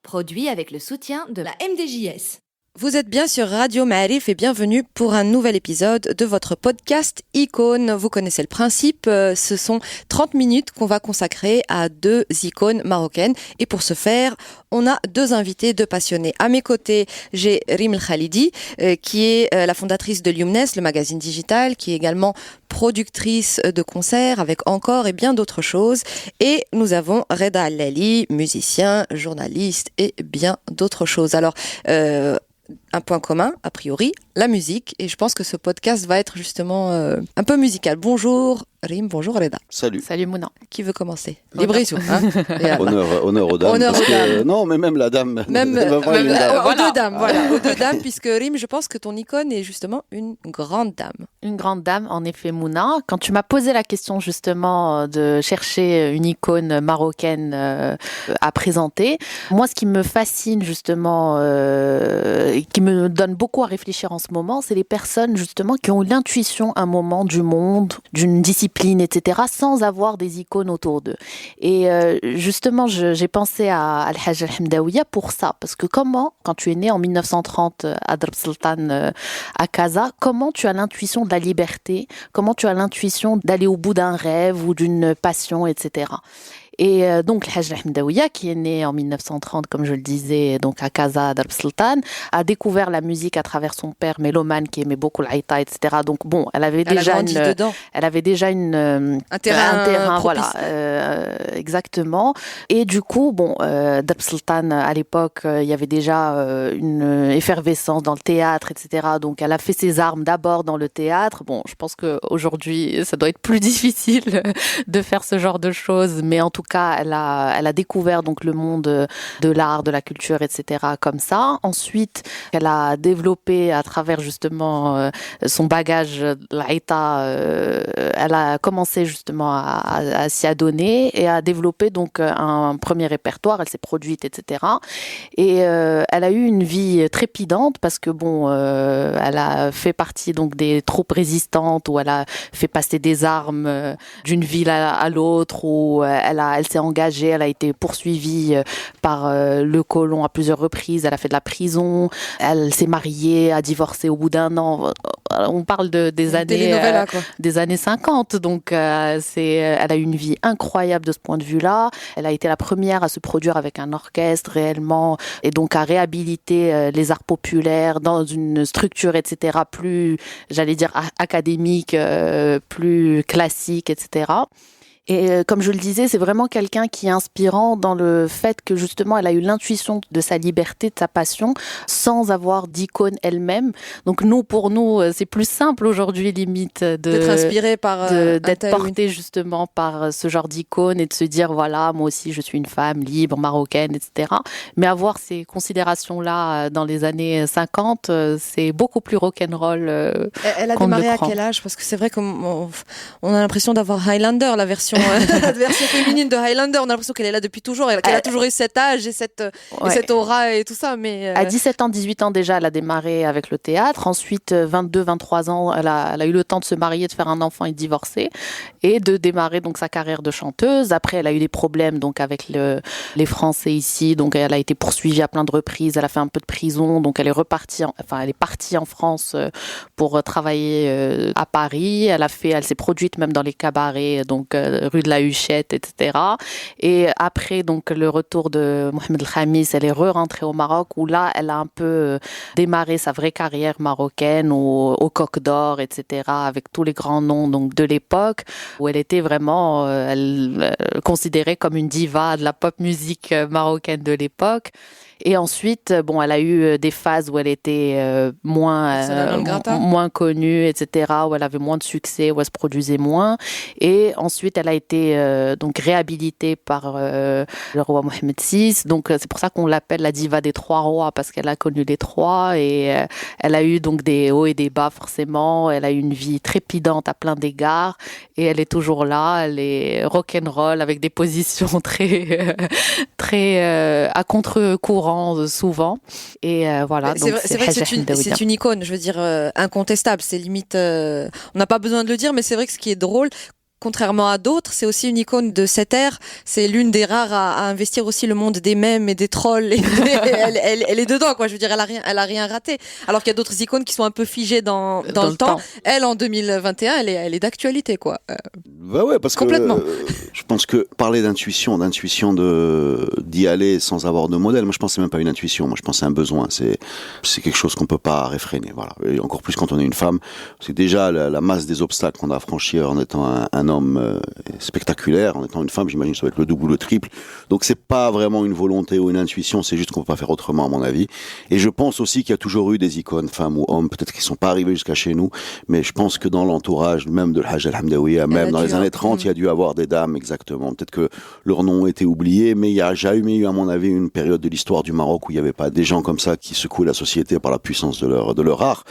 Produit avec le soutien de la MDJS. Vous êtes bien sur Radio Ma'arif et bienvenue pour un nouvel épisode de votre podcast Icônes. Vous connaissez le principe, ce sont 30 minutes qu'on va consacrer à 2 icônes marocaines. Et pour ce faire, on a 2 invités, 2 passionnés. À mes côtés, j'ai Rim El Khalidi, qui est la fondatrice de Lumnes, le magazine digital, qui est également productrice de concerts avec Encore et bien d'autres choses. Et nous avons Reda Allali, musicien, journaliste et bien d'autres choses. Alors, un point commun, a priori, la musique. Et je pense que ce podcast va être justement un peu musical. Bonjour Rim, bonjour Reda. Salut. Salut Mouna. Qui veut commencer? Libre et tout. Hein honneur aux dames. Honneur aux dames. Non, mais même la dame. Même dame. aux 2 dames, voilà. Aux 2 dames, puisque Rim, je pense que ton icône est justement une grande dame. Une grande dame, en effet, Mouna. Quand tu m'as posé la question justement de chercher une icône marocaine à présenter, moi, ce qui me fascine justement, qui me donne beaucoup à réfléchir en ce moment, c'est les personnes justement qui ont l'intuition à un moment du monde, d'une discipline, etc., sans avoir des icônes autour d'eux. Et justement, j'ai pensé à Al-Hajj Al-Hamdawiya pour ça, parce que comment, quand tu es né en 1930 à Drb Sultan à Casa, comment tu as l'intuition de la liberté, comment tu as l'intuition d'aller au bout d'un rêve ou d'une passion, etc. Et donc, Al-Hajj Al-Hamdawiya, qui est né en 1930, comme je le disais, donc à Casa, Drb Sultan, a découvert la musique à travers son père mélomane qui aimait beaucoup l'Aïta, etc. Donc bon, elle avait déjà un terrain voilà, exactement. Et du coup, bon, Drb Sultan, à l'époque, il y avait déjà une effervescence dans le théâtre, etc. Donc, elle a fait ses armes d'abord dans le théâtre. Bon, je pense qu'aujourd'hui, ça doit être plus difficile de faire ce genre de choses, mais en tout cas, elle a découvert donc le monde de l'art, de la culture, etc. comme ça. Ensuite, elle a développé à travers justement son bagage l'Aïta, elle a commencé justement à s'y adonner et à développer donc un premier répertoire. Elle s'est produite, etc. Et elle a eu une vie trépidante parce que bon, elle a fait partie donc des troupes résistantes où elle a fait passer des armes d'une ville à l'autre, où elle s'est engagée, elle a été poursuivie par le colon à plusieurs reprises, elle a fait de la prison, elle s'est mariée, a divorcé au bout d'1 an. On parle des années 50, donc elle a eu une vie incroyable de ce point de vue-là. Elle a été la première à se produire avec un orchestre réellement et donc à réhabiliter les arts populaires dans une structure, etc., plus, j'allais dire, académique, plus classique, etc. Et comme je le disais, c'est vraiment quelqu'un qui est inspirant dans le fait que justement elle a eu l'intuition de sa liberté, de sa passion, sans avoir d'icône elle-même. Donc pour nous, c'est plus simple aujourd'hui limite d'être inspiré par d'être porté justement par ce genre d'icône et de se dire voilà, moi aussi je suis une femme libre, marocaine, etc. Mais avoir ces considérations-là dans les années 50, c'est beaucoup plus rock'n'roll. Elle a démarré à quel âge? Parce que c'est vrai qu'on a l'impression d'avoir Highlander, la version féminine de Highlander. On a l'impression qu'elle est là depuis toujours, qu'elle a toujours eu cet âge et cette aura et tout ça. Mais à 17 ans, 18 ans déjà, elle a démarré avec le théâtre. Ensuite, 22, 23 ans, elle a eu le temps de se marier, de faire un enfant et de divorcer et de démarrer donc sa carrière de chanteuse. Après, elle a eu des problèmes donc avec les Français ici, donc elle a été poursuivie à plein de reprises. Elle a fait un peu de prison, donc elle est partie en France pour travailler à Paris. Elle s'est produite même dans les cabarets, donc rue de la Huchette, etc. Et après donc le retour de Mohamed El Khamis, elle est rentrée au Maroc où là elle a un peu démarré sa vraie carrière marocaine au Coq d'Or, etc. avec tous les grands noms donc de l'époque où elle était vraiment considérée comme une diva de la pop musique marocaine de l'époque. Et ensuite, bon, elle a eu des phases où elle était moins connue, etc., où elle avait moins de succès, où elle se produisait moins. Et ensuite, elle a été donc réhabilitée par le roi Mohammed VI. Donc, c'est pour ça qu'on l'appelle la diva des trois rois, parce qu'elle a connu les trois. Et elle a eu donc des hauts et des bas, forcément. Elle a eu une vie trépidante à plein d'égards. Et elle est toujours là. Elle est rock'n'roll avec des positions très à contre-courant souvent. Et voilà. C'est vrai que c'est une icône, je veux dire, incontestable. C'est limite, on n'a pas besoin de le dire, mais c'est vrai que ce qui est drôle, contrairement à d'autres, c'est aussi une icône de cette ère. C'est l'une des rares à investir aussi le monde des mèmes et des trolls. Et elle est dedans, quoi. Je veux dire, elle a rien raté. Alors qu'il y a d'autres icônes qui sont un peu figées dans le temps. Elle, en 2021, elle est d'actualité, quoi. Bah ouais, parce complètement. Que je pense que parler d'intuition d'y aller sans avoir de modèle, moi je pense que c'est même pas une intuition. Moi je pense que c'est un besoin. C'est quelque chose qu'on peut pas réfréner. Voilà. Et encore plus quand on est une femme. C'est déjà la masse des obstacles qu'on a franchis en étant un homme spectaculaire, en étant une femme, j'imagine que ça va être le double ou le triple. Donc c'est pas vraiment une volonté ou une intuition, c'est juste qu'on peut pas faire autrement à mon avis. Et je pense aussi qu'il y a toujours eu des icônes, femmes ou hommes, peut-être qu'ils sont pas arrivés jusqu'à chez nous, mais je pense que dans l'entourage, même de l'Hajj al-Hamdawiya, même dans les années 30, il y a dû avoir des dames, exactement. Peut-être que leur nom a été oublié, mais il y a jamais eu, à mon avis, une période de l'histoire du Maroc où il n'y avait pas des gens comme ça qui secouaient la société par la puissance de leur art.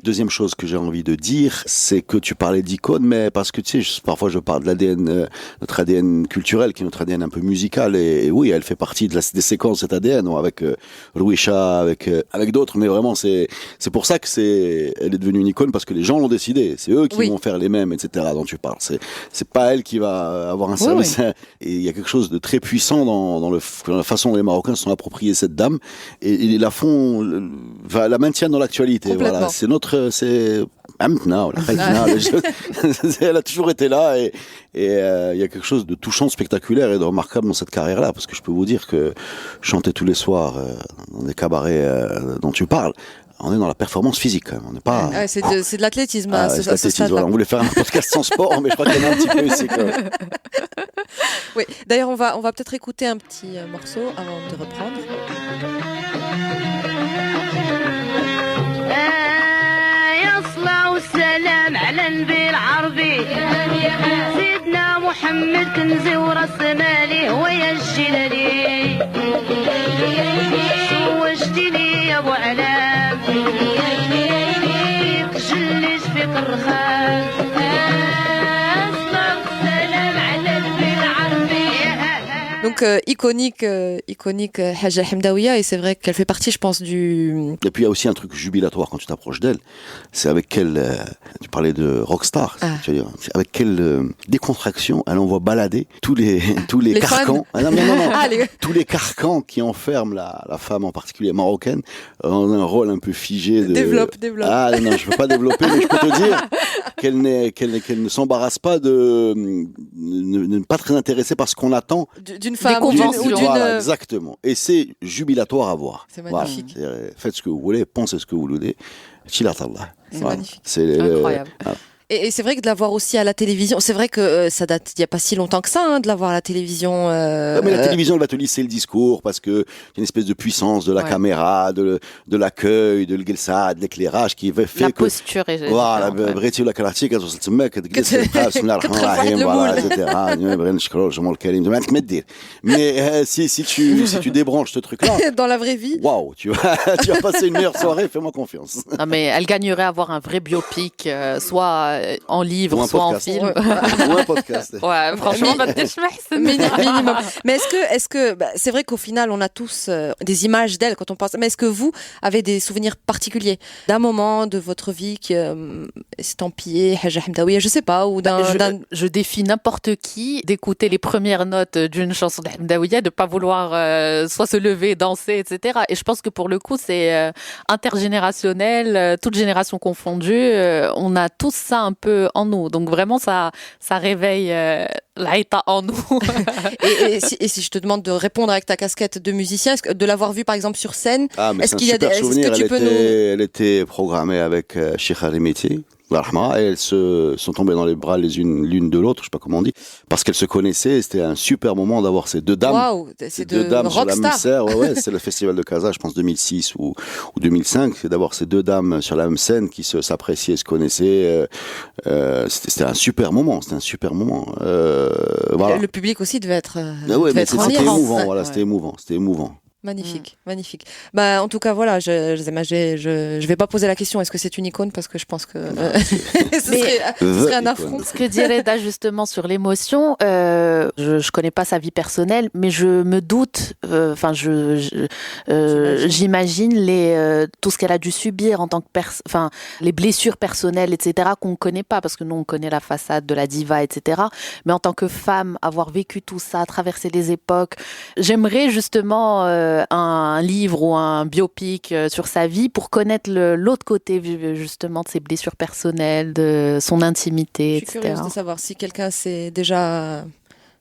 Deuxième chose que j'ai envie de dire, c'est que tu parlais d'icônes, mais parce que tu sais, parfois je parle de l'ADN, notre ADN culturel, qui est notre ADN un peu musical, et oui, elle fait partie des séquences de cet ADN, avec Rouisha, avec d'autres, mais vraiment c'est pour ça que elle est devenue une icône, parce que les gens l'ont décidé, c'est eux qui vont faire les mêmes, etc., dont tu parles. C'est pas elle qui va avoir un service. Oui. Et il y a quelque chose de très puissant dans la façon dont les Marocains se sont appropriés cette dame, et ils la maintiennent dans l'actualité. Voilà, elle a toujours été là, et il y a quelque chose de touchant, de spectaculaire et de remarquable dans cette carrière-là, parce que je peux vous dire que chanter tous les soirs dans des cabarets dont tu parles, on est dans la performance physique, quand même. On n'est pas. C'est de l'athlétisme. Voilà. On voulait faire un podcast sans sport, mais je crois qu'il y en a un petit peu ici, quand même. Oui. D'ailleurs, on va peut-être écouter un petit morceau avant de reprendre. والسلام على النبي العربي سيدنا محمد كنزي وراس مالي ويا الجلالي سوجتني يا ابو علام تجليش في الرخام السلام على النبي العربي. Donc iconique Hajj al-Hamdawiya, et c'est vrai qu'elle fait partie, je pense, du... Et puis il y a aussi un truc jubilatoire quand tu t'approches d'elle, c'est avec quelle, tu parlais de rockstar, avec quelle décontraction elle envoie balader tous les carcans, tous les carcans qui enferment la femme, en particulier marocaine, dans un rôle un peu figé. Développe. Ah non, je peux pas développer, mais je peux te dire qu'elle ne s'embarrasse pas de ne pas très intéressée par ce qu'on attend d'une femme ou d'une... Voilà, exactement. Et c'est jubilatoire à voir. C'est magnifique. Voilà. Faites ce que vous voulez, pensez ce que vous voulez. C'est magnifique. C'est incroyable. Et c'est vrai que de la voir aussi à la télévision, c'est vrai que ça date il n'y a pas si longtemps que ça, de la voir à la télévision. Mais la télévision, elle va te lisser le discours, parce que il y a une espèce de puissance de la caméra, de l'accueil, de l'gelsad, de l'éclairage qui fait la que... posture est... Voilà, بغيتي ولا كرهتي كتوصل تما كتجلس بسم الله الرحمن الرحيم voilà etc. بغينا نشكروا الجمهور الكريم ما عندك ما دير. Mais si tu débranches ce truc là dans la vraie vie, waouh, tu vas passer une meilleure soirée, fais-moi confiance. Non mais elle gagnerait à avoir un vrai biopic, soit en livre, soit en film. Ou un podcast. Ouais, franchement, minimum. Mais est-ce que c'est vrai qu'au final, on a tous des images d'elle quand on pense. Mais est-ce que vous avez des souvenirs particuliers d'un moment de votre vie qui estampillé Hajj al-Hamdawiya, je sais pas, ou je défie n'importe qui d'écouter les premières notes d'une chanson d'Hamdawiya, de pas vouloir soit se lever, danser, etc. Et je pense que pour le coup, c'est intergénérationnel, toutes générations confondues. On a tous ça un peu en nous. Donc vraiment, ça réveille l'Aïta en nous. et si je te demande de répondre avec ta casquette de musicien, de l'avoir vu par exemple sur scène, est-ce qu'il y a des souvenir? Elle était programmée avec Sheikh Harimiti, et elles se sont tombées dans les bras l'une de l'autre, je sais pas comment on dit, parce qu'elles se connaissaient. C'était un super moment d'avoir ces deux dames. Waouh, c'est Ces de deux dames sur la même rockstar. scène. Ouais, c'est le festival de Casa, je pense 2006 ou 2005. C'est d'avoir ces deux dames sur la même scène qui s'appréciaient, se connaissaient. C'était un super moment. C'était un super moment. Voilà. Le public aussi devait être, Ah ouais, devait mais être en c'était liesse. émouvant. Ouais. Voilà, c'était émouvant. C'était émouvant. Magnifique, magnifique. Bah, en tout cas, voilà, je vais pas poser la question, est-ce que c'est une icône, parce que je pense que ce serait un affront. Ce que dit Reda justement sur l'émotion, je connais pas sa vie personnelle, mais je me doute, j'imagine tout ce qu'elle a dû subir en tant que les blessures personnelles, etc., qu'on connaît pas, parce que nous on connaît la façade de la diva, etc. Mais en tant que femme, avoir vécu tout ça, traverser les époques, j'aimerais justement un livre ou un biopic sur sa vie pour connaître l'autre côté justement de ses blessures personnelles, de son intimité, Je suis etc. curieuse de savoir si quelqu'un s'est déjà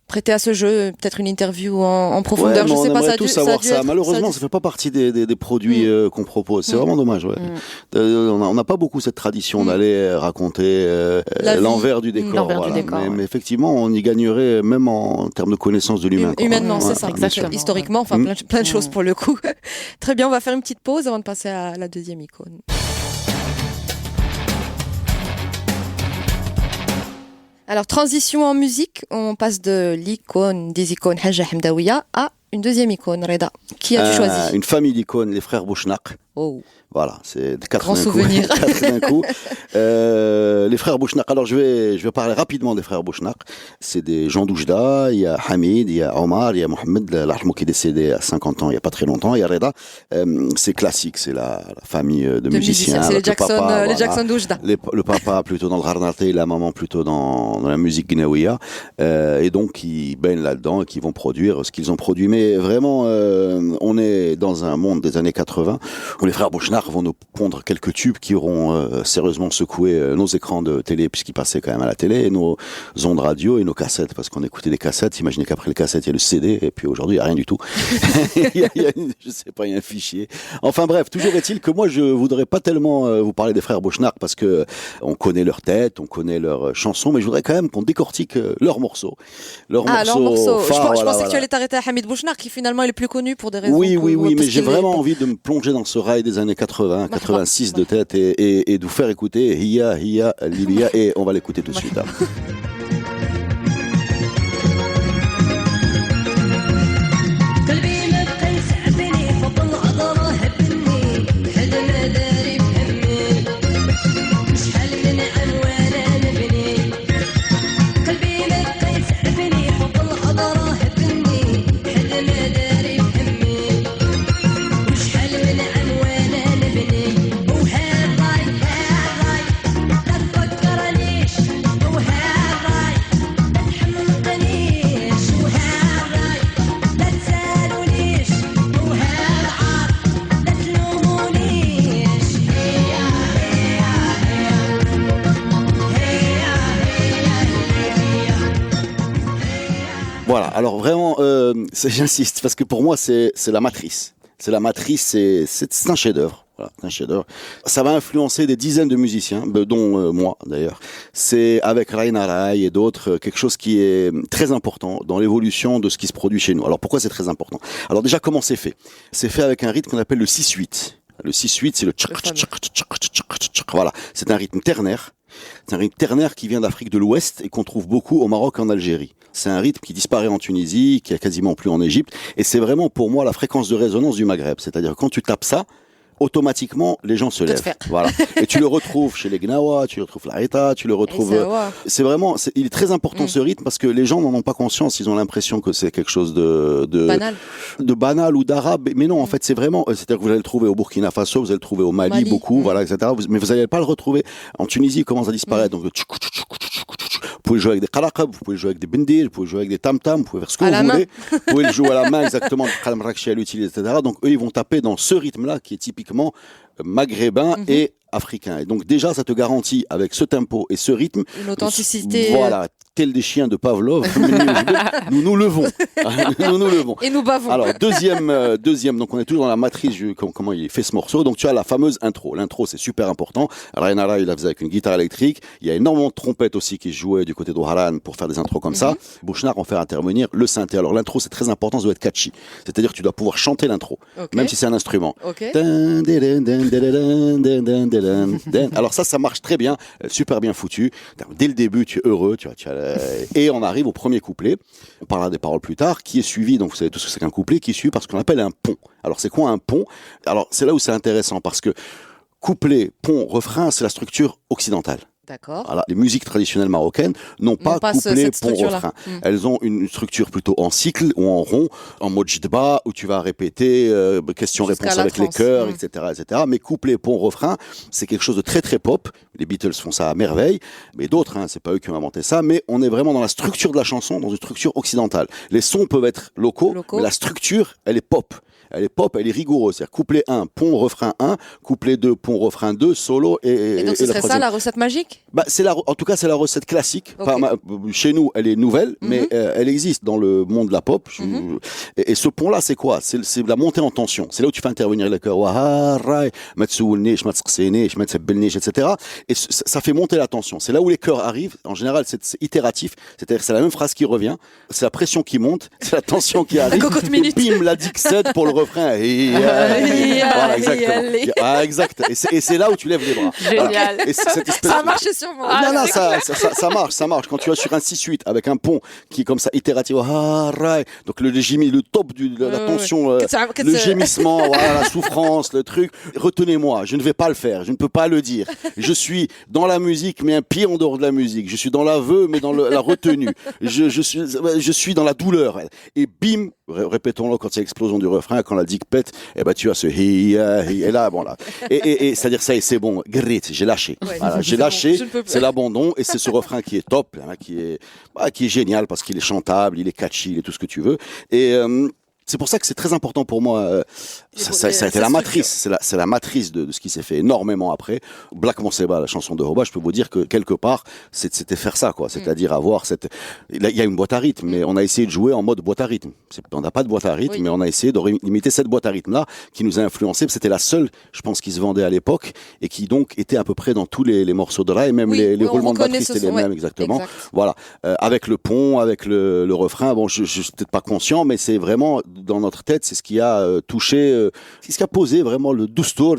prêté à ce jeu, peut-être une interview en profondeur, Ouais, je mais sais on pas, aimerait tous savoir ça. Malheureusement, ça ça fait pas partie des produits qu'on propose. C'est vraiment dommage. Ouais. On n'a pas beaucoup cette tradition d'aller raconter l'envers du décor. L'envers voilà. du décor, mais effectivement, on y gagnerait même en termes de connaissance de l'humain. quoi. Humainement, Ouais, c'est ça, bien sûr. exactement. historiquement, enfin plein de choses pour le coup. Très bien, on va faire une petite pause avant de passer à la deuxième icône. Alors, transition en musique, on passe de l'icône des icônes Haja Hamdawiya à une deuxième icône, Reda. Qui as-tu choisi? Une famille d'icônes, les frères Bouchnaq. Oh. Voilà, c'est quatre Grand d'un souvenir. coup. Quatre d'un coup. Les frères Bouchnaq. Alors je vais parler rapidement des frères Bouchnaq. C'est des Jean Doujda, il y a Hamid, il y a Omar, il y a Mohamed, l'Arjmou qui est décédé à 50 ans, il y a pas très longtemps, il y a Reda. C'est classique, c'est la famille de musiciens. C'est les avec le Jackson, papa, les Jackson Doujda. Le papa plutôt dans le Gharnati, la maman plutôt dans la musique guinéouia. Et donc ils baignent là-dedans et qui vont produire ce qu'ils ont produit. Mais vraiment, on est dans un monde des années 80 où les frères Bouchnaq vont nous pondre quelques tubes qui auront sérieusement secoué nos écrans de télé, puisqu'ils passaient quand même à la télé, et nos ondes radio et nos cassettes, parce qu'on écoutait des cassettes. Imaginez qu'après les cassettes, il y a le CD, et puis aujourd'hui, il n'y a rien du tout. Je sais pas, il y a un fichier. Enfin bref, toujours est-il que moi, je voudrais pas tellement vous parler des frères Bouchnaq, parce que on connaît leur tête, on connaît leurs chansons, mais je voudrais quand même qu'on décortique leurs morceaux. Leurs morceaux phares, Je pensais que tu allais t'arrêter à Hamid Bouchnaq, qui finalement est le plus connu pour des raisons. Oui, mais parce j'ai qu'il vraiment est- envie de me plonger dans ce rail des années 80, 86 de tête et de vous faire écouter Hiya, Libya, et on va l'écouter tout de suite. hein. قلبي ما بقى يسعفني فوق العذرة هبني حد ما داري بهمي شحال من عنوان نبني قلبي ما بقى يسعفني فوق العذرة هبني حد ما داري بهمي وشحال من عنوان نبني وهاي لا تفكرنيش وهاي لا تحمقنيش وهاي لا تسالونيش وهالعار لا تلومونيش هيا Voilà, alors vraiment, j'insiste, parce que pour moi, c'est la matrice. C'est la matrice, c'est un chef-d'œuvre. Voilà, c'est un chef-d'œuvre. Ça va influencer des dizaines de musiciens, dont moi d'ailleurs. C'est avec Raina Rai et d'autres quelque chose qui est très important dans l'évolution de ce qui se produit chez nous. Alors pourquoi c'est très important? Alors déjà, comment c'est fait? C'est fait avec un rythme qu'on appelle le 6-8. Le 6-8, c'est le tchak, tchak, tchak, tchak, tchak, tchak. Voilà, c'est un rythme ternaire. C'est un rythme ternaire qui vient d'Afrique de l'Ouest et qu'on trouve beaucoup au Maroc et en Algérie. C'est un rythme qui disparaît en Tunisie, qui a quasiment plus en Égypte. Et c'est vraiment pour moi la fréquence de résonance du Maghreb. C'est-à-dire que quand tu tapes ça, automatiquement, les gens se lèvent. Voilà. Et tu le retrouves chez les Gnawa, tu le retrouves l'Areta, tu le retrouves. C'est vraiment, il est très important ce rythme parce que les gens n'en ont pas conscience. Ils ont l'impression que c'est quelque chose de banal ou d'arabe. Mais non, en fait, c'est vraiment, c'est-à-dire que vous allez le trouver au Burkina Faso, vous allez le trouver au Mali beaucoup, voilà, etc. Mais vous n'allez pas le retrouver en Tunisie. Il commence à disparaître. Donc, vous pouvez jouer avec des qalaqab, vous pouvez jouer avec des bendir, vous pouvez jouer avec des tam-tam, vous pouvez faire ce que vous voulez. Vous pouvez le jouer à la main, exactement. Khalam Rakchi à l'utilise, etc. Donc, eux, ils vont taper dans ce rythme-là qui est typiquement maghrébin et africain. Et donc, déjà, ça te garantit, avec ce tempo et ce rythme, une authenticité. Voilà, tels des chiens de Pavlov, nous levons. nous levons. Et nous bavons. Alors, deuxième, donc on est toujours dans la matrice, comment il fait ce morceau. Donc tu as la fameuse intro. L'intro, c'est super important. Rainara, il la faisait avec une guitare électrique. Il y a énormément de trompettes aussi qui jouaient du côté d'Oharan pour faire des intros comme ça. Bouchnard en fait intervenir le synthé. Alors l'intro, c'est très important, ça doit être catchy. C'est-à-dire que tu dois pouvoir chanter l'intro, même si c'est un instrument. Alors ça marche très bien, super bien foutu. Dès le début, tu es heureux, et on arrive au premier couplet. On parlera des paroles plus tard, qui est suivi, donc vous savez tout ce que c'est qu'un couplet, qui est suivi par ce qu'on appelle un pont. Alors c'est quoi un pont? Alors c'est là où c'est intéressant, parce que couplet, pont, refrain, c'est la structure occidentale. D'accord. Voilà, les musiques traditionnelles marocaines n'ont pas couplet, pont, refrain. Elles ont une structure plutôt en cycle ou en rond, en mode jidba, où tu vas répéter question-réponse avec les chœurs, etc. Mais couplet, pont, refrain, c'est quelque chose de très très pop. Les Beatles font ça à merveille, mais d'autres, c'est pas eux qui ont inventé ça, mais on est vraiment dans la structure de la chanson, dans une structure occidentale. Les sons peuvent être locaux. Mais la structure, elle est pop. Elle est pop, elle est rigoureuse. C'est-à-dire couplet 1, pont, refrain 1, couplet 2, pont, refrain 2, solo et donc ce serait ça la recette magique? En tout cas, c'est la recette classique. Chez nous, elle est nouvelle, mais elle existe dans le monde de la pop. Et ce pont-là, c'est quoi? C'est la montée en tension. C'est là où tu fais intervenir le cœur. Etc. Et ça fait monter la tension. C'est là où les chœurs arrivent. En général, c'est itératif. C'est-à-dire que c'est la même phrase qui revient. C'est la pression qui monte. C'est la tension qui arrive. Et bim, la dixette pour le refrain. Voilà, exactement. Exact. Et c'est là où tu lèves les bras. Génial. Et ça a marché sur moi. Non, ça marche. Quand tu vas sur un 6-8 avec un pont qui est comme ça, itératif, donc le top de la tension, le gémissement, voilà, la souffrance, le truc. Retenez-moi, je ne vais pas le faire, je ne peux pas le dire. Je suis dans la musique, mais un pied en dehors de la musique. Je suis dans l'aveu, mais dans la retenue. Je suis dans la douleur. Et bim, répétons-le quand il y a explosion du refrain, quand la digue pète, tu as ce hiya, et là, bon là. Et c'est-à-dire ça, c'est bon, grit, j'ai lâché. Voilà, j'ai lâché, c'est l'abandon, et c'est ce refrain qui est top, qui est génial parce qu'il est chantable, il est catchy, il est tout ce que tu veux. Et c'est pour ça que c'est très important pour moi. Ça a été la matrice. C'est la matrice de ce qui s'est fait énormément après. Black Monseba, la chanson de Hoba, je peux vous dire que quelque part, c'était faire ça, quoi. C'est-à-dire avoir il y a une boîte à rythme, mais on a essayé de jouer en mode boîte à rythme. On n'a pas de boîte à rythme, mais on a essayé d'imiter cette boîte à rythme-là, qui nous a influencé. C'était la seule, je pense, qui se vendait à l'époque, et qui donc était à peu près dans tous les morceaux de rail, même les roulements de batterie, c'était les mêmes, exactement. Voilà. Avec le pont, avec le refrain. Bon, je suis peut-être pas conscient, mais c'est vraiment, dans notre tête, c'est ce qui a touché, c'est ce qui a posé vraiment le doustour.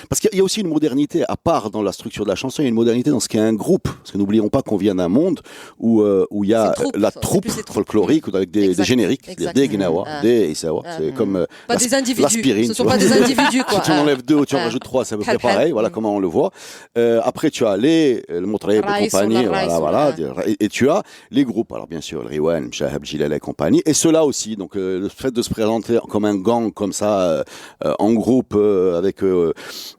Parce qu'il y a aussi une modernité, à part dans la structure de la chanson, il y a une modernité dans ce qu'est un groupe. Parce que n'oublions pas qu'on vient d'un monde où il y a la troupe folklorique, avec des génériques, des gnawa, des isawa. C'est comme pas des individus. L'aspirine. Ce sont pas des individus, quoi. Tu en enlèves 2 ou tu en rajoutes 3, c'est à peu près pareil. Voilà comment on le voit. Après, tu as le Motraïb et compagnie. Voilà. Et tu as les groupes. Alors, bien sûr, le Riwan, Mshahab, Jilal et compagnie. Et ceux-là aussi. Donc, le fait de se présenter comme un gang, comme ça, en groupe, avec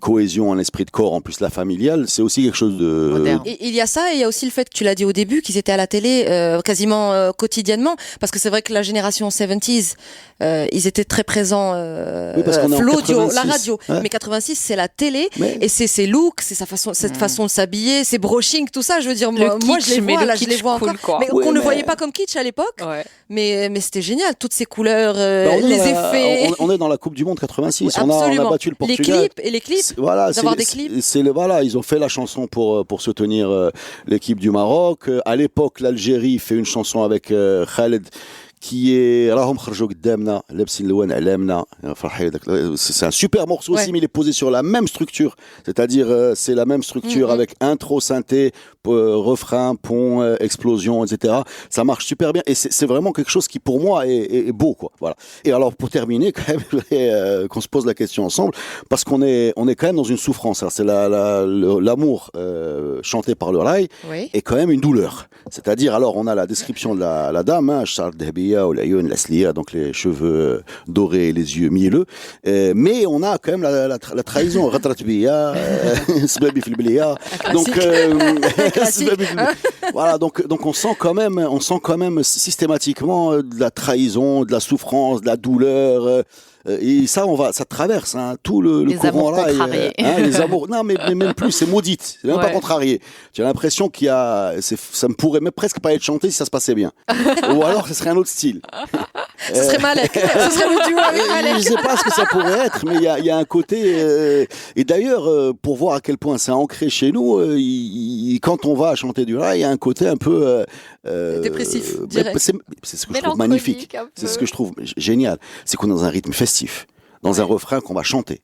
cohésion, un esprit de corps, en plus la familiale, c'est aussi quelque chose de... moderne. Et il y a ça, et il y a aussi le fait que tu l'as dit au début, qu'ils étaient à la télé quasiment quotidiennement, parce que c'est vrai que la génération 70s, ils étaient très présents, l'audio, la radio. Ouais. Mais 86, c'est la télé, et c'est ses looks, c'est cette façon de s'habiller, ses brochings, tout ça, je veux dire, moi je les vois, là, je les vois encore. Mais qu'on ne voyait pas comme kitsch à l'époque, mais c'était génial, toutes ces couleurs, les effets. On est dans la Coupe du Monde 86, on a battu le Les Portugal. clips, d'avoir des clips. Ils ont fait la chanson pour soutenir l'équipe du Maroc. À l'époque, l'Algérie fait une chanson avec Khaled, qui est c'est un super morceau aussi, mais il est posé sur la même structure, c'est-à-dire c'est la même structure avec intro, synthé, refrain, pont, explosion, etc. Ça marche super bien, et c'est vraiment quelque chose qui pour moi est beau, quoi. Voilà. Et alors pour terminer, quand même, qu'on se pose la question ensemble, parce qu'on est quand même dans une souffrance. Alors, c'est l'amour chanté par le rail est quand même une douleur. C'est-à-dire, alors on a la description de la dame, Charles Dehbi, ou la Slia, donc les cheveux dorés et les yeux mielleux, mais on a quand même la trahison, donc voilà, donc on sent quand même systématiquement de la trahison, de la souffrance, de la douleur, Et ça, ça traverse tout le Les courant amours là. contrariés. Les amours. Non, mais même plus, c'est maudite. C'est même pas Ouais. contrarié. J'ai l'impression ça me pourrait même presque pas être chanté si ça se passait bien. Ou alors, ce serait un autre style. Ce serait Malek. Ce serait le duo avec Je Malek. sais pas ce que ça pourrait être, mais il y a un côté. Et d'ailleurs, pour voir à quel point c'est ancré chez nous, quand on va chanter du rail, il y a un côté un peu Dépressif, mais direct. c'est ce que je trouve magnifique. C'est ce que je trouve génial. C'est qu'on est dans un rythme festif, dans un refrain qu'on va chanter.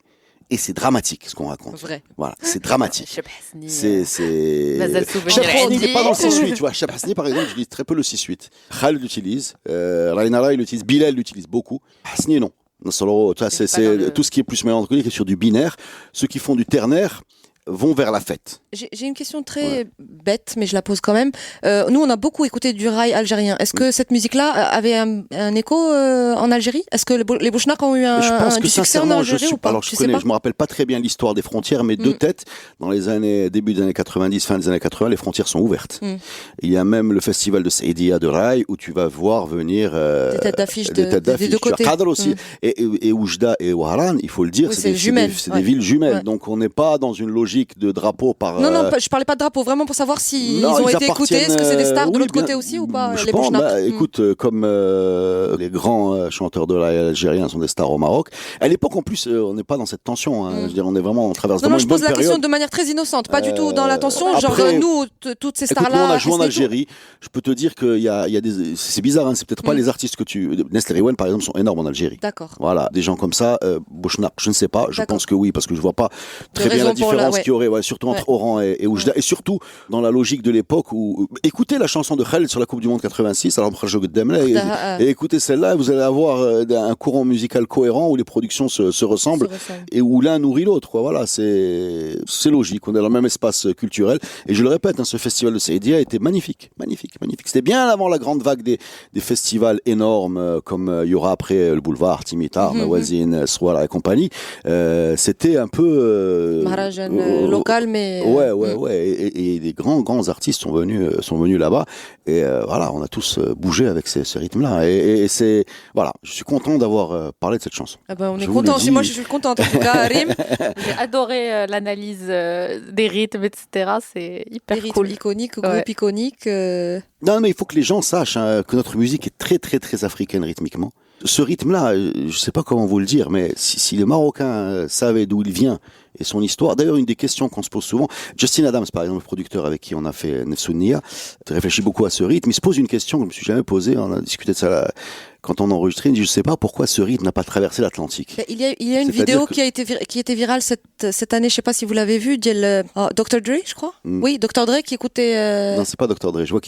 Et c'est dramatique ce qu'on raconte. Vrai. Voilà, c'est dramatique. Cheb Hasni, C'est. Mazal souvenir Cheb Hasni Indi. n'est pas dans le 6-8, tu vois. Cheb Hasni, par exemple, j'utilise très peu le 6-8. Khaled l'utilise, Rainara il l'utilise, Bilal l'utilise beaucoup. Hasni, non. Nasrallah, tu vois, c'est pas dans le- tout ce qui est plus mélancolique est sur du binaire. Ceux qui font du ternaire vont vers la fête. J'ai une question très bête, mais je la pose quand même. Nous, on a beaucoup écouté du rail algérien. Est-ce que cette musique-là avait un écho en Algérie? Est-ce que les Bouchnaks ont eu Je pense du que succès en sincèrement, Algérie ou pas? alors Je sais pas. je me rappelle pas très bien l'histoire des frontières, mais de tête, dans les début des années 90, fin des années 80, les frontières sont ouvertes. Il y a même le festival de Saïdia de Rail où tu vas voir venir Des têtes d'affiche des deux Tu as côtés. Qadr aussi. Et Oujda et Ouaran, il faut le dire, Oui, c'est c'est jumelles. des Ouais. villes jumelles. Ouais. Donc on n'est pas dans une logique de drapeau par. Non, je parlais pas de drapeau, vraiment pour savoir s'ils Non, ont ils été écoutés. Est-ce que c'est des stars de oui, l'autre bien- côté aussi ou pas, Je les pense, Bouchnaks? écoute, comme les grands chanteurs de la algériens sont des stars au Maroc. À l'époque, en plus, on n'est pas dans cette tension. Hein. Je veux dire, on est vraiment, on traverse Non, vraiment je une bonne pose la question période. de manière très innocente, pas du tout dans la tension. Genre, après- nous, toutes ces Écoute, nous, stars-là. on a joué en Hasni et tout. Algérie. Je peux te dire qu'il y a des. C'est bizarre, hein, c'est peut-être pas les artistes que tu. Nestlé Rewen, par exemple, sont énormes en Algérie. D'accord. Voilà, des gens comme ça, Bouchnak, je ne sais pas, je D'accord. pense que oui, parce que je vois pas très De bien la raison pour la- différence ouais. qu'il y aurait, surtout entre Oran et Oujda, et surtout dans la logique de l'époque où, écoutez la chanson de Khaled sur la Coupe du Monde 86, alors et écoutez celle-là, vous allez avoir un courant musical cohérent où les productions se ressemblent et où l'un nourrit l'autre, quoi. Voilà, c'est logique, on est dans le même espace culturel, et je le répète, hein, ce festival de Saïdia était magnifique. C'était bien avant la grande vague des festivals énormes, comme il y aura après le boulevard, Timitar, Mawazine, Swara et compagnie. C'était un peu Maharajan local, mais. ouais, et des grands artistes sont venus là-bas, et voilà, on a tous bougé avec ce rythme-là, et c'est voilà, je suis content d'avoir parlé de cette chanson. Ah ben, on est Je vous le content. dis. Moi, je suis contente. En tout cas, Harim, J'ai adoré l'analyse des rythmes, etc. C'est hyper les rythmes cool. iconiques, Ouais. groupe iconique. Non, mais il faut que les gens sachent que notre musique est très, très, très africaine rythmiquement. Ce rythme-là, je sais pas comment vous le dire, mais si les Marocains savaient d'où il vient et son histoire. D'ailleurs, une des questions qu'on se pose souvent, Justin Adams, par exemple, le producteur avec qui on a fait Nefsounia, réfléchit beaucoup à ce rythme. Il se pose une question que je me suis jamais posée. On a discuté de ça là, quand on enregistrait. Il dit, je sais pas pourquoi ce rythme n'a pas traversé l'Atlantique. Il y a une C'est-à-dire vidéo que- qui était virale cette année. Je sais pas si vous l'avez vue. Dr. Dre, je crois. Oui, Dr. Dre qui écoutait. Non, c'est pas Dr. Dre. Je vois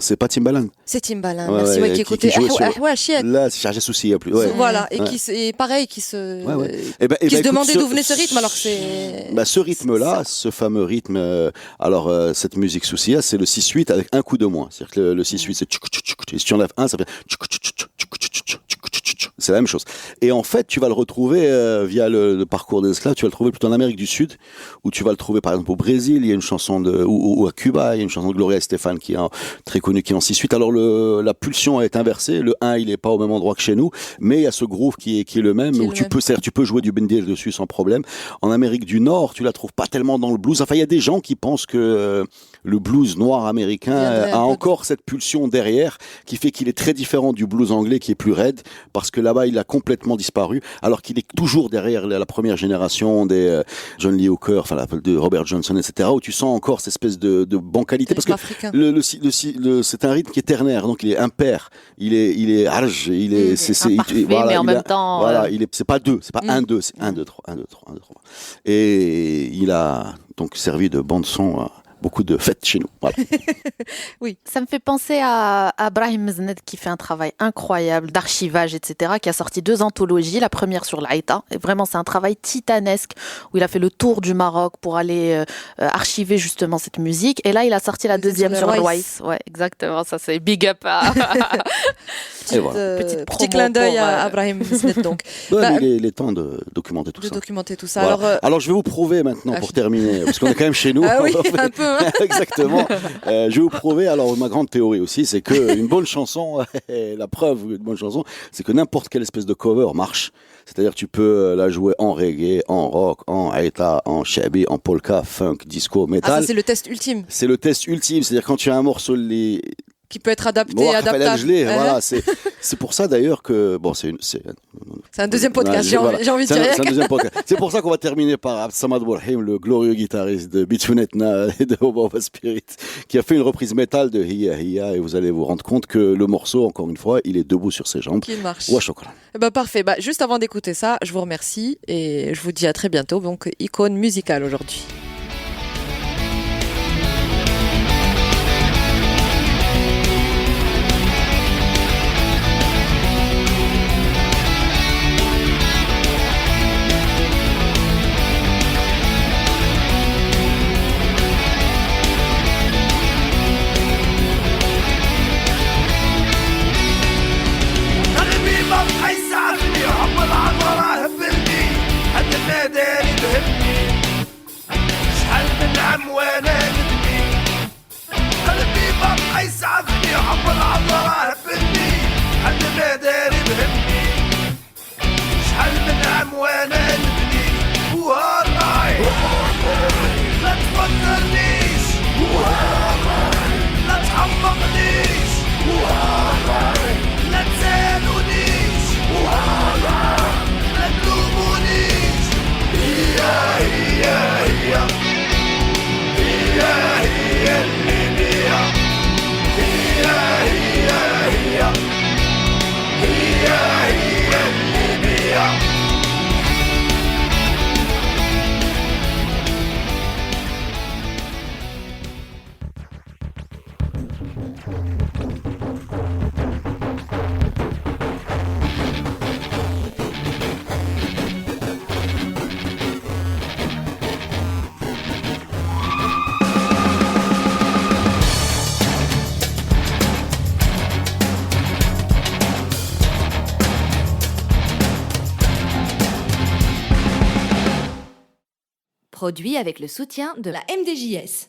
c'est pas Timbaland. C'est Timbaland. Ouais, Merci, ouais, qui qui écoutait. jouait sur- Ouais, chier. Là, c'est Chargé Souci, il y a plus. Ouais. Voilà, et Ouais. et pareil, qui se Qui se demandait d'où venait ce rythme, alors que c'est. Ce rythme-là, ce fameux rythme, cette musique Soucia, c'est le 6-8 avec un coup de moins. C'est-à-dire que le 6-8, c'est tchouk, tchouk, tchouk, et si tu enlèves un, ça fait tchouk, tchouk, tchouk, tchouk, tchouk, tchouk, tchouk, tchouk. C'est la même chose. Et en fait, tu vas le retrouver via le parcours des esclaves, tu vas le trouver plutôt en Amérique du Sud, où tu vas le trouver par exemple au Brésil, il y a une chanson ou à Cuba, il y a une chanson de Gloria Estefan qui est très connue, qui est en 6-8. Alors la pulsion est inversée, le 1 il est pas au même endroit que chez nous, mais il y a ce groove qui est le même, où tu peux jouer du bendel dessus sans problème. En Amérique du Nord, tu la trouves pas tellement dans le blues. Enfin, il y a des gens qui pensent que le blues noir américain a encore cette pulsion derrière, qui fait qu'il est très différent du blues anglais qui est plus raide, parce que là-bas, il a complètement disparu, alors qu'il est toujours derrière la première génération des John Lee Hooker, enfin de Robert Johnson, etc., où tu sens encore cette espèce de bancalité, parce que c'est un rythme qui est ternaire, donc il est impair, il est harj, il est imparfait, voilà, mais en même temps voilà, c'est pas 2, c'est pas 1 2, c'est 1 2 3 1 2 3 1 2 3. Et il a donc servi de bande son à beaucoup de fêtes chez nous. Voilà. Ça me fait penser à Brahim Meznet qui fait un travail incroyable d'archivage, etc., qui a sorti 2 anthologies, la première sur l'Aïta. Et vraiment, c'est un travail titanesque où il a fait le tour du Maroc pour aller archiver justement cette musique. Et là, il a sorti la deuxième sur l'Ouaïs. Ouais, exactement. Ça, c'est big up à... Et voilà. Petit clin d'œil à Brahim Meznet, donc. Ouais, mais il est temps de documenter tout ça. Documenter tout ça. Voilà. Alors, je vais vous prouver maintenant, pour terminer, parce qu'on est quand même chez nous. Ah oui, un peu. Exactement. Je vais vous prouver. Alors, ma grande théorie aussi, c'est qu'une bonne chanson, la preuve d'une bonne chanson, c'est que n'importe quelle espèce de cover marche. C'est-à-dire que tu peux la jouer en reggae, en rock, en aïta, en shabi, en polka, funk, disco, Ah, metal. ça, c'est le test ultime. C'est le test ultime. C'est-à-dire quand tu as un morceau Qui peut être adapté, bon, adaptable. voilà, c'est pour ça d'ailleurs que bon, c'est un deuxième podcast, j'ai voilà. envie de dire. C'est un deuxième podcast. C'est pour ça qu'on va terminer par Abdessamad Bourhim, le glorieux guitariste de Bitchounetna et de Obaba Spirit, qui a fait une reprise métal de Hiya Hiya, et vous allez vous rendre compte que le morceau, encore une fois, il est debout sur ses jambes. Qu'il marche. Wa shukran. Parfait. Juste avant d'écouter ça, je vous remercie et je vous dis à très bientôt. Donc, icône musicale aujourd'hui. قلبي ما بقى يسعفني حب العطرة هبلني هد النادي بهمني شحال من عام وانا نبني قلبي ما بقى يسعفني حب العطرة هبلني هد النادي بهمني شحال من عام وانا نبني وهالراي لا تفكرنيش لا تحمقنيش لا تسالونيش لا تلومونيش هي هي هي هي هي الليبيا هي هي هي هي هي الليبيا Produit avec le soutien de la MDJS.